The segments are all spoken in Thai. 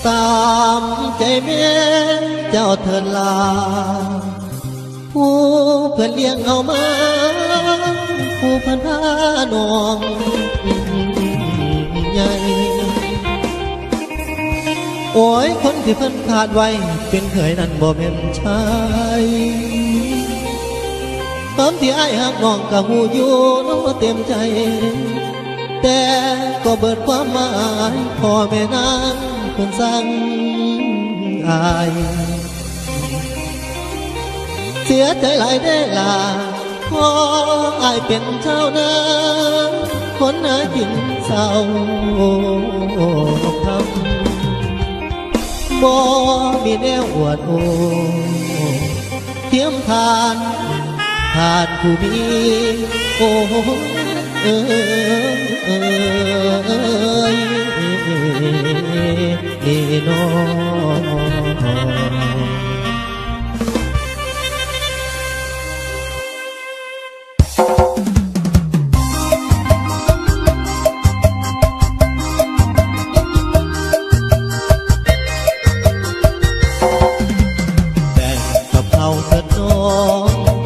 ตามใจแม่เจ้าเถิดลาผู้เพื่อนเลี้ยงเอามาผู้พันธานองใหญ่โอ้ยคนที่เพิ่นขาดไว้เป็นเคยนั่นบ่เป็นชายความที่อ้ายหักน้องกะหูอยู่น้องเต็มใจแต่ก็เบิดความหมายพ่อแม่นางเพิ่นสั่งอายเสียใจหลายได้ล่ะพออายเป็นชาวนาคนหากินเศร้าคำบ่มีแนวอวดโอเทียมทานผู้มีโอ้เอ้ยนี่น้อ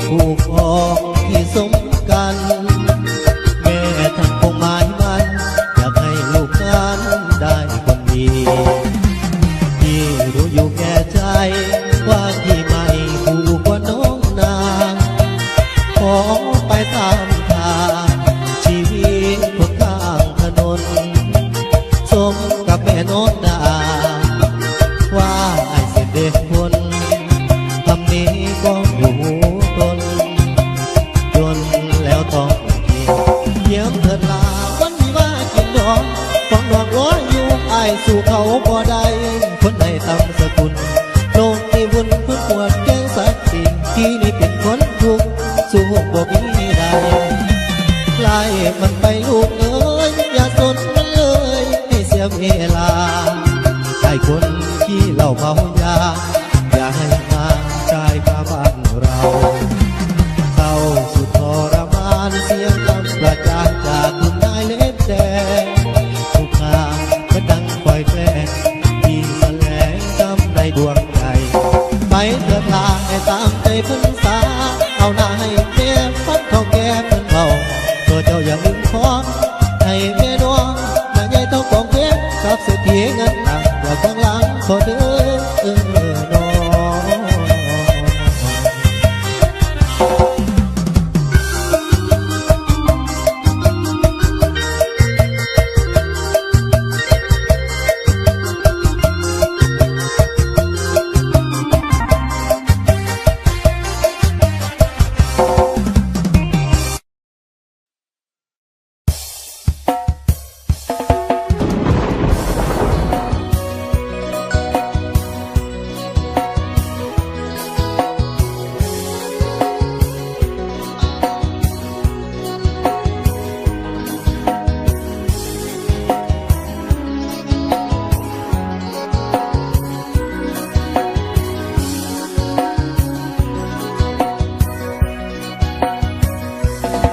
ผู้ครองที่สมกันแม่ท่านคงหมายมันอยากให้ลูกนั้นได้คนดีที่รู้อยู่แก่ใจว่าที่ไม่ผู้กว่าน้องนางขอไปตามทางชีวิตคนข้างถนนสมกับแม่น้องนาว่าไอ้เสด็จคนคำนี้ก็อยู่สู่เขาบ่ได้คนใดตำสกุลโลกที่วุ่นพื้นปวดแก้งสักสิ่งที่นี่เป็นคนทุกข์สู่บ่มีได้ไล่มันไปลูกเอ้ยอย่าสนมันเลยให้เสียเวลาใช่คนที่เหล่าเมายาอย่าให้มาใจพาบ้านเราเศร้าสุดทรมานเสียงคำประจานจากคุณนายเล็บแดงทุกข้างปล่อยแกล้งที่แสลงจำในดวงใจไปเถิดลาให้ตามใจเพิ่นสาเอาหน้าให้แม่ฟัดเข้าแก่เพิ่นเบาตัวเจ้าอย่าลืมขอให้แม่น้องหน้าใหญ่เท่ากองเพชรกับเศรษฐีเงินต่างอย่าข้างหลังขอเด้อน้อง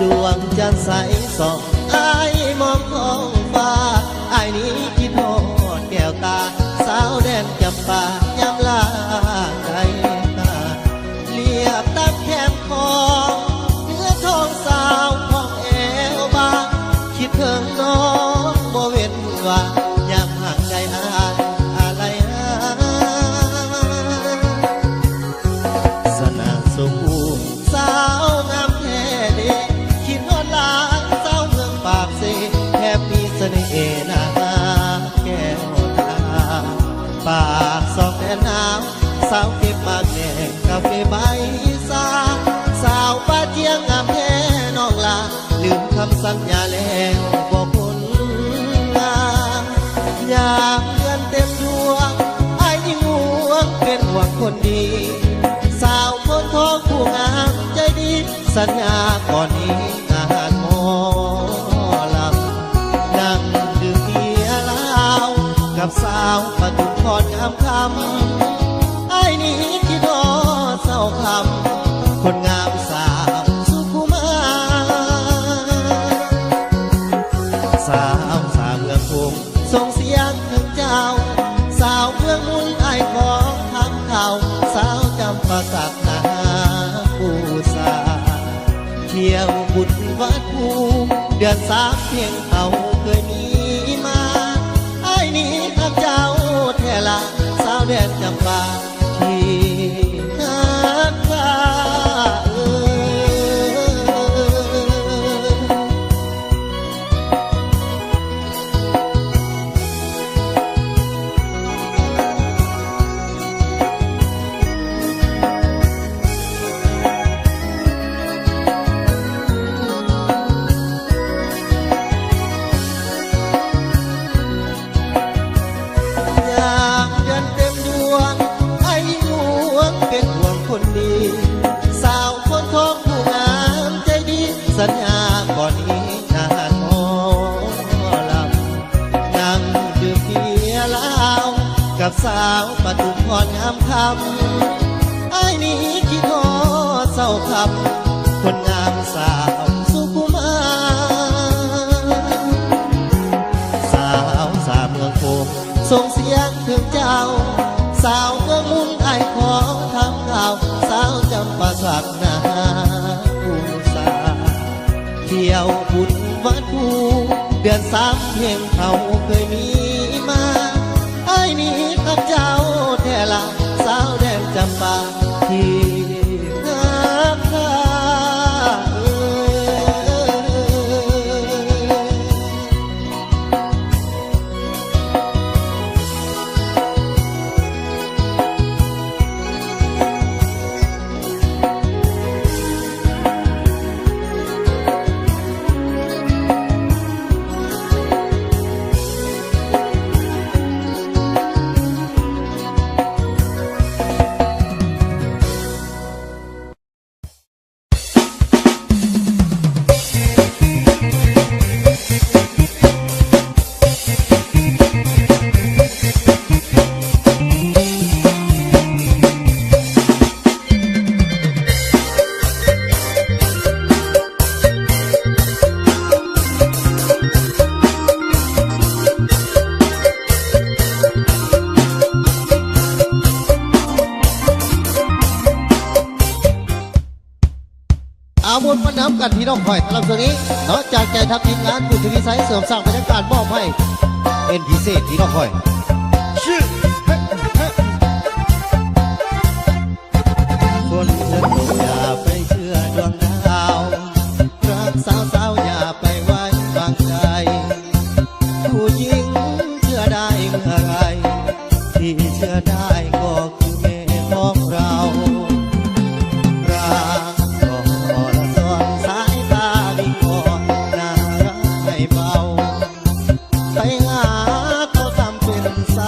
ดวงจันทร์ใสส่องอ้ายมองท้องฟ้าอ้ายนี้คิดทอดแก้วตาสาวแดนจำปายามลาใจตาเรียบตักแคมคอเนื้อทองสาวของแอวบางคิดถึงน้องบ่เว้นว่ายามห่างใจอ้ายอะไรสนาสูงสาวงามแท้ดีคิดฮอดหลานสาวเมืองปากเสแค่มีเสน่ห์หน้าแก้วตาปากซอกแดนหนาวสาวเก็บมาแก่กาแฟใบซาสาวป้าเจียงงามแท้น้องลาลืมคำสัญญาแล้วบอกคนงามอยากเดือนเต็มดวงอ้ายยิ่งห่วงเป็นห่วงคนดีสาวคนท้องผู้งามใจดีสัญญาก่อนนี้งานหมอลำนั่งดื่มเบียร์เหล้ากับสาวปทุมพรงามคำไอ้นี้คิดทอดเศร้าคำคนงามสาวสุขุมาสาวสามเมืองคงส่งเสียงถึงเจ้าสาว สามเพียงเขาเคยมีมาไอ้นี้ทักเจ้าแท่ละสาวแดนจำปาที่หักกาสัญญาก่อนนี้นานหมอลำนั่งดื่มเบียร์เหล้ากับสาวปทุมพรงามคำไอ้นี้คิดฮอดเศร้าคำคนงามสาวสุขุมาสาวสามเมืองโคงส่งเสียงถึงเจ้าสาวเมืองมุนไอ้ขอทำข่าวสาวจำปาสักนาเที่ยวบุญวัดภูเดือนสามเพียงเขาเคยมีมาไอ้นี้กับเจ้าแท่ละสาวแดนจำปาที่หักกาอาวุธมันน้ำกันที่น้องคอยสำหรับส่วนนี้นอกจากใจทัพทีมงานผู้ทวีไซส์เสริมสร้างบรรยากาศมอบให้เป็นพิเศษที่น้องคอยคนจะตกอย่าไปเชื่อดวงดาวรักสาวอย่าไปไว้วางใจผู้หญิงเชื่อได้เมื่อไรที่เชื่อได้ก็คือแม่ของเราไปหาเขาทำเป็นส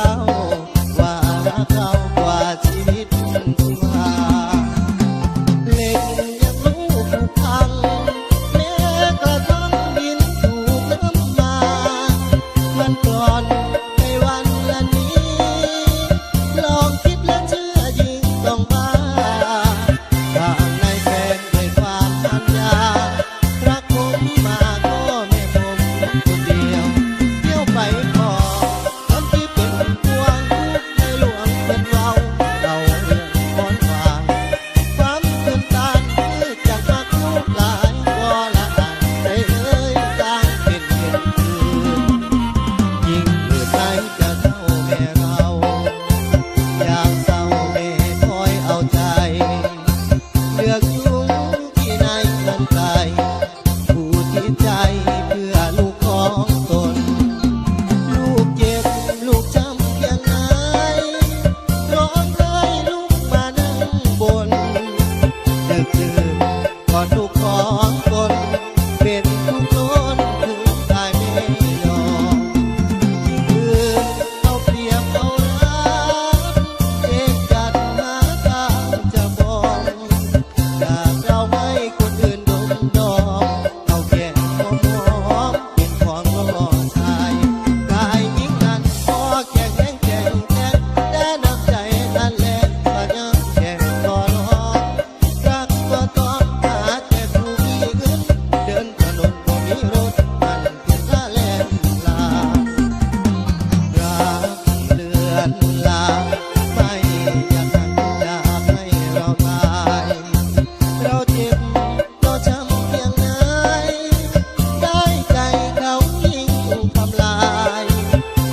ำลาย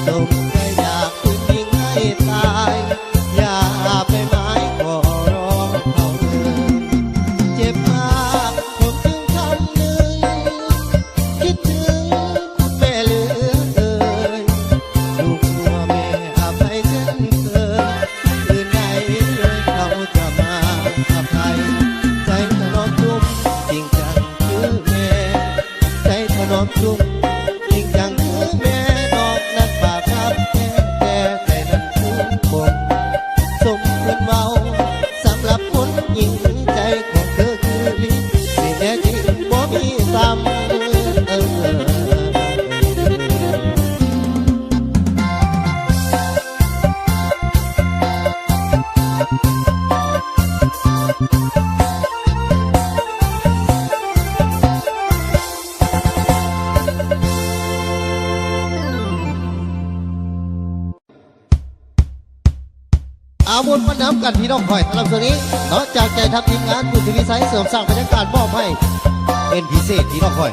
จงใจอยากคืนยิงให้ตายอย่าไปหมายขอร้องเขาเลยเจ็บมากผมจึงคำหนึ่งคิดถึงคุณแม่เหลือเกินลูกตัวแม่อภัยเช่นเคยคืนไหนเลยเขาจะมาอภัยใจถนอมจุ่มจริงจังคือแม่ใจถนอมจุ่มจริงจังคือแม่นอกนักบาปรับแต่ใจนั้นคือผมสมควรเมาสำหรับคนหญิงใจของเธอคือลิ้นสิแน่จริงบ่มีซ้ำอาวุธมันน้ำกันพี่น้องคอยสำหรับส่วนนี้นอกจากใจทำทีมงานผู้ทวีไซส์เสริมสร้างบรรยากาศมอบให้เป็นพิเศษพี่น้องคอย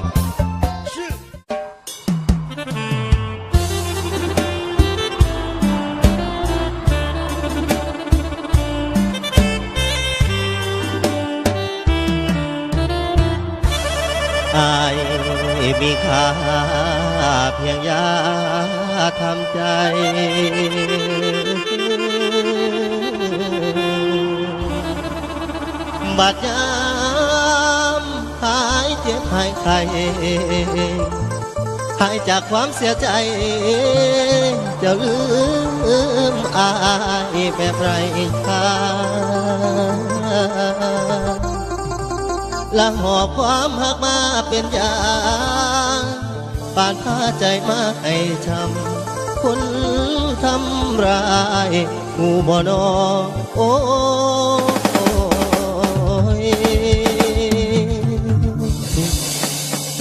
อายมีค่าเพียงยาทำใจบาดยามหายเจ็บหายไข้หายจากความเสียใจจะลืมอายแบบไรค่าละหอบความหักมาเป็นยาปานพาใจมาให้ช้ำคนทำร้ายหูบ่นอโอ้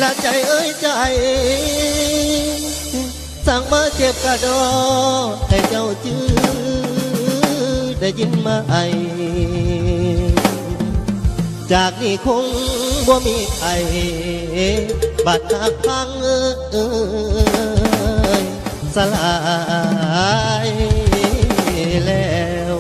ละใจเอ้ยใจสั่งมาเจ็บกระดอให้เจ้าจื้อได้ยินมาไอจากนี้คงบ่มีใครบาดหักพังสลายแล้ว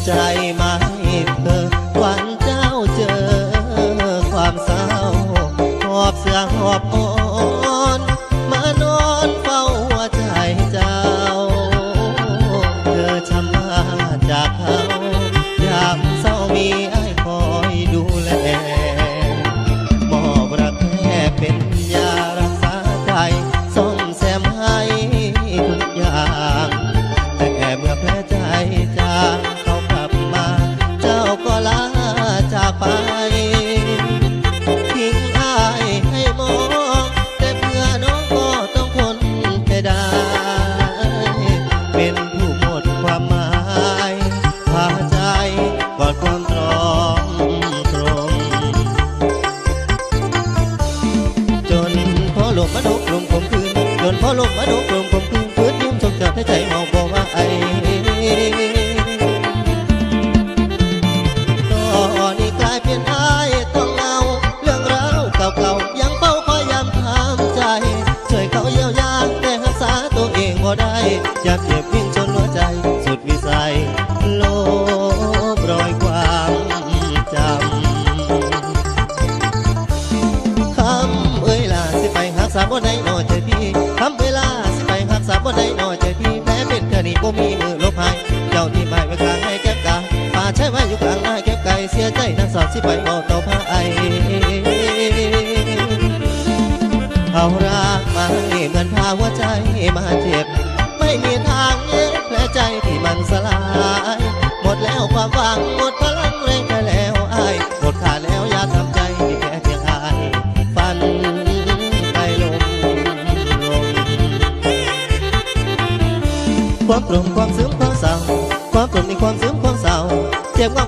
ใจมาให้เธอวันเจ้าเจอความเศร้าหอบเสื้อหอบอ่อนมานอนเฝ้าหัวใจเจ้าเธอช้ำมาจากเขายามเศร้ามีไอ้คอยดูแลมอบรักแค่เป็นยารักษาใจซ่อมแซมให้ทุกอย่างแต่เมื่อแผลใจจางก็ลาจากไปทิ้งอายให้มองแต่เพื่อน้องก็ต้องทนให้ได้เป็นผู้หมดความหมายพาใจกอดความตรอมตรมจนพอลมมาดุกลมคมคืนจนพอลมมาดุกลมคมคืนพื้นยิ้มชกจับให้ใจเมาบอกว่าไอนี่กลายเป็นอ้ายต้องเอาเรื่องราวเก่าๆยังเฝ้าคอยย้ำถามใจช่วยเขาเยียวยาแต่รักษาตัวเองบ่ได้อยากเจ็บวิ่งจนหัวใจสุดวิสัยลบรอยความจำคำเอ้ยล่ะสิไปหักษาบ่ได้นอใจพี่คำเอ้ยล่ะสิไปหักษาบ่ได้นอใจพี่แม้เป็นแค่นี้บ่มีมือลบหายเจ้าที่ไม่ไว้กลางให้แก้กาป่าใช้ไว้อยู่กลางหน้าเก็บไก่เสียใจนักสอดสิไปบอกต่อพระไอเอารักมาให้เหมือนพาหัวใจมาเจ็บไม่มีทางเย็บแผลใจที่มันสลายหมดแล้วความหวังหมดพลังแรงใจ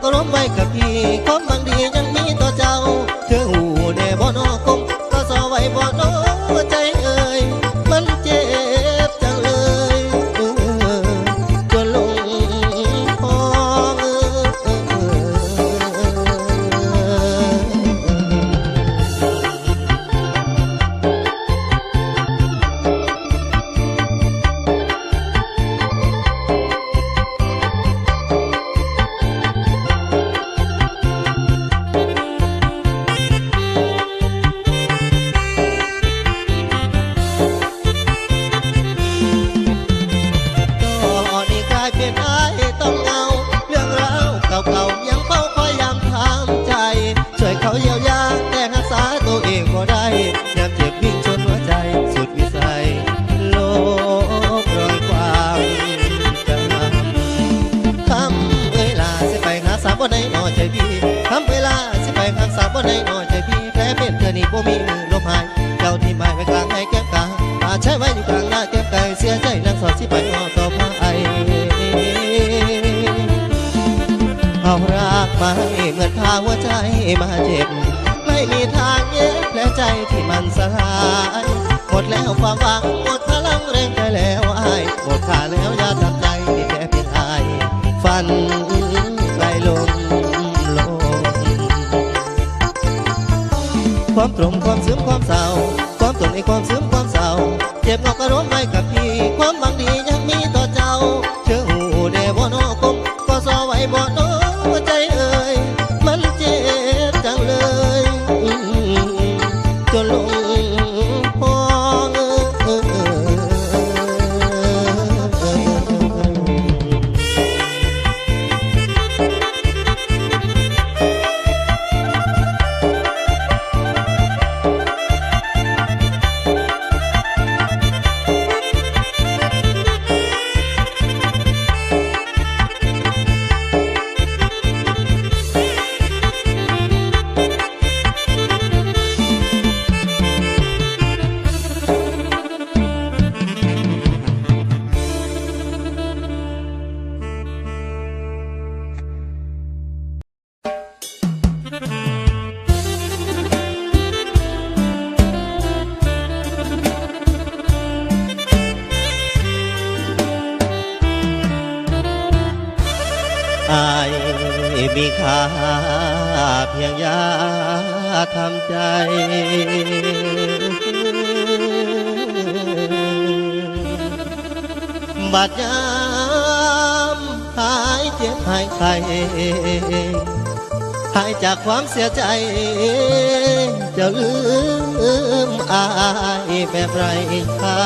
ก็ล้มไว้กับพี่ความบางดียังมีต่อเจ้าเธอหูแน่บ่นอกมก็สอไว้บ่นอใจเอ่ยมันเจ็บจังเลยจนลงพองเขาเยียวยาแต่รักษาตัวเองบ่ได้ยามเจ็บวิ่งชนหัวใจสุดวิสัยโลกรอยความจำคำเวลาสิไปหาสาวบ่ได้นอใจพี่คำเวลาสิไปหาสาวบ่ได้นอใจพี่แผลเป็นเธอนี่บ่มีมือลมหายเจ้าที่หมายไว้กลางให้แก้มกาป่าใช้ไว้อยู่กลางหน้าแก้มไก่เสียใจนักสอดสิไปนอต่อพาไอเอารักมาให้เหมือนพาหัวใจมาเจ็บไม่มีทางเย็บแผลใจที่มันสลายหมดแล้วความหวังหมดพลังแรงใจแล้วอายหมดค่าแล้วยาทำใจที่แค่เพียงอายฝันไกลลงความตรงความซึมความเศร้าความตรงในความซึมความเศร้าเจ็บงอกกระร้มไว้กับพี่ความหวังดียังมีต่อเจ้าเชื่อหูเดบ่นอกมก็สอไว้บ่นอใจเอ่ยมันเจ็บจังเลยจนลงพองอายมีค่าเพียงยาทำใจบาดยามหายเจ็บหายไข้หายจากความเสียใจจะลืมอายแบบไรค่า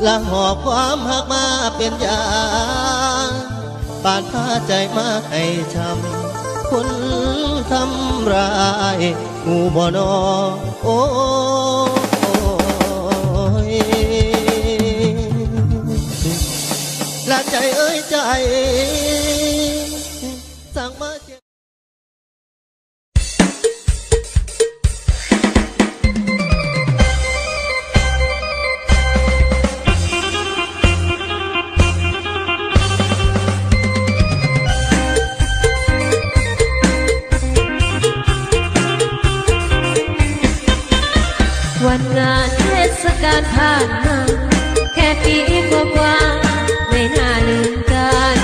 และหอบความหักมาเป็นยาปาดพาใจมาให้ช้ำคนทำร้ายงูบ่นอโอ้ยและใจเอ้ยใจสั่งมาวันงานเทศกาลผ่านมาแค่ปีกว่าไม่น่าลืมกัน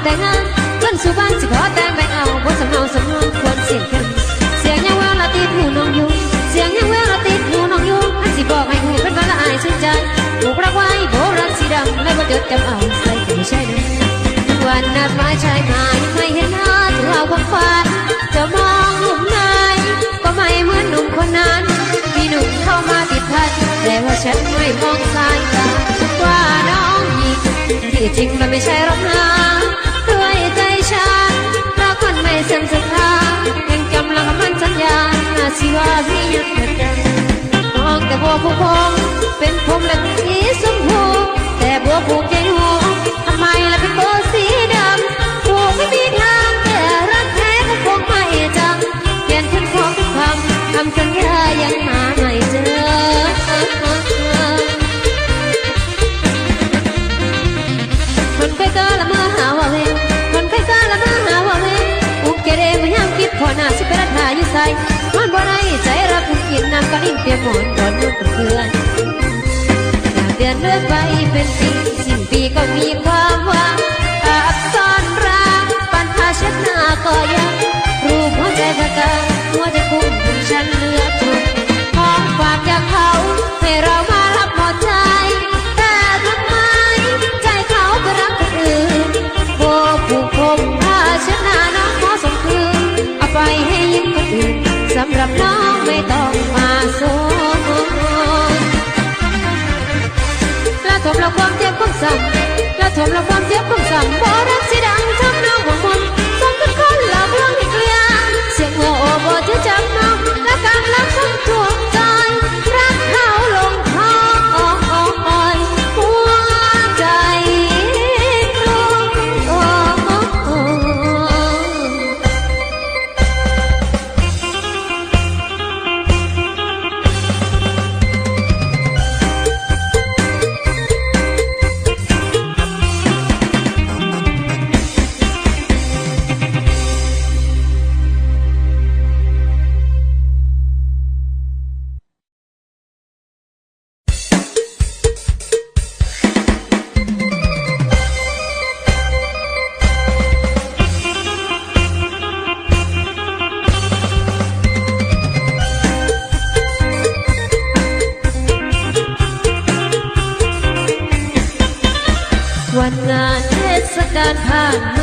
แต่งงานเงินสู่บ้านสิขอแต่งแบ่งเอาบนสำเนาสำนวนควรเสียงกันเสียงยังแววละติดหูน้องอยู่เสียงยังแววละติดหูน้องอยู่ให้สิบอกให้หูเป็นวันละอายชื่นใจผูกรักไว้โบรักสีดำและบ่จดจำเอาใส่ก็ไม่ใช่นะวันนัดหมายชายมายังไม่เห็นหน้าถือว่าความฝันจะมองหนุ่มไหนก็ไม่เหมือนหนุ่มคนนั้นมีหนุ่มเข้ามาติดพันแต่ว่าฉันไม่มองสายตาว่าน้องหญิงที่จริงมันไม่ใช่หรอกนะด้วยใจฉันรักมันไม่เสื่อมศรัทธายังกำลังมันสัญญาสิว่าพี่ยังเหมือนเดิมมองแต่บัวผู้พงเป็นผมและสีชมพูแต่บัวผูกใจหัวทำไมล่ะเป็นโบสีดำผูกไม่มีทางแต่รักแท้ก็คงไม่จำเปลี่ยนขึ้นของทุกคำคำสัญญายังหาไม่เจอคนเคยเจอละเมื่อหาว่าเวคนเคยเจอละเมื่อหาว่าเวอุกเกเรไม่ยังคิดพอหน้าสิเป็นรัฐาอยู่ใส่มันบ่ได้ใจรักผู้กินน้ำก็นิ่งเตรียมหมอนก่อนนุ่งเพื่อนเดือนเลื่อนไปเป็นปีสิ้นปีก็มีความหวังอับซ่อนรักปัญหาเช็ดหน้าก็ยังรูปหัวใจประกาหัวใจคุ้มฉันเหลือทนของฝากจากเขาให้เรามารับหมดใจแต่ทำไมใจเขาไปรักคนอื่นโบผูกผมผ้าเช็ดหน้าน้องขอส่งคืนเอาไปให้ยิ้มคนอื่นสำหรับน้องไม่ต้องมาโซทมเราความเจ็บความซ้ำแล้วทมเราความเจ็บความซ้ำบ่รักสิดังช้ำน้องหัวมุนส่งทุกคนหลอกลวงให้เกลียเสียงหัวโอบ่จะจำน้องและกำลังส่งทวงใจรักเขาลงคอยหัวใจกลุ้มวันงานเทศกาลผ่านมา